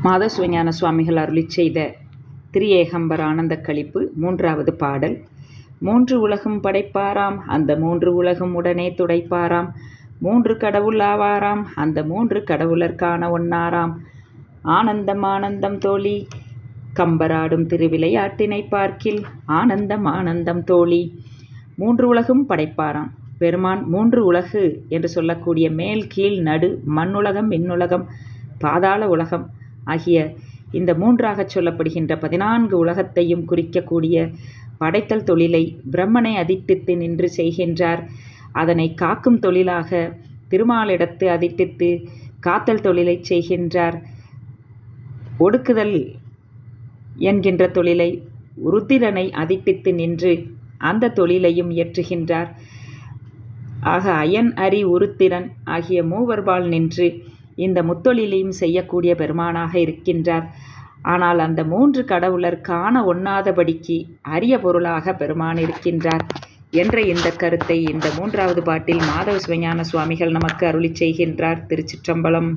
மாதவ சிவஞான சுவாமிகள் அருளிச் செய்த திரியேகம்பர ஆனந்த களிப்பு 3வது பாடல். 3 உலகும் படைப்பாராம், அந்த 3 உலகும் உடனே துடைப்பாராம். 3 கடவுள் ஆவாராம், அந்த 3 கடவுளர்காண ஒன்னாராம். ஆனந்தம் ஆனந்தம் தோழி, கம்பராடும் திருவிளையாட்டினை பார்க்கில் ஆனந்தம் ஆனந்தம் தோழி. 3 உலகும் படைப்பாராம். பெருமான் 3 உலகு என்று சொல்லக்கூடிய மேல் கீழ் நடு மண்ணுலகம் விண்ணுலகம் பாதாள உலகம் ஆகிய இந்த 3ஆகச் சொல்லப்படுகின்ற 14 உலகத்தையும் குறிக்கக்கூடிய படைத்தல் தொழிலை பிரம்மனை அதிட்டித்து நின்று செய்கின்றார். அதனை காக்கும் தொழிலாக திருமாலிடத்து அதிட்டித்து காத்தல் தொழிலை செய்கின்றார். ஒடுக்குதல் என்கின்ற தொழிலை ருத்திரனை அதிட்டித்து நின்று அந்த தொழிலையும் இயற்றுகின்றார். ஆக அயன் அரி உருத்திரன் ஆகிய மூவர்பால் நின்று இந்த முத்தொழிலையும் செய்யக்கூடிய பெருமானாக இருக்கின்றார். ஆனால் அந்த 3 கடவுளர் காண ஒண்ணாதபடிக்கு அரிய பொருளாக பெருமான் இருக்கின்றார் என்ற இந்த கருத்தை இந்த 3வது பாட்டில் மாதவ சிவஞான சுவாமிகள் நமக்கு அருளிச் செய்கின்றார். திருச்சிற்றம்பலம்.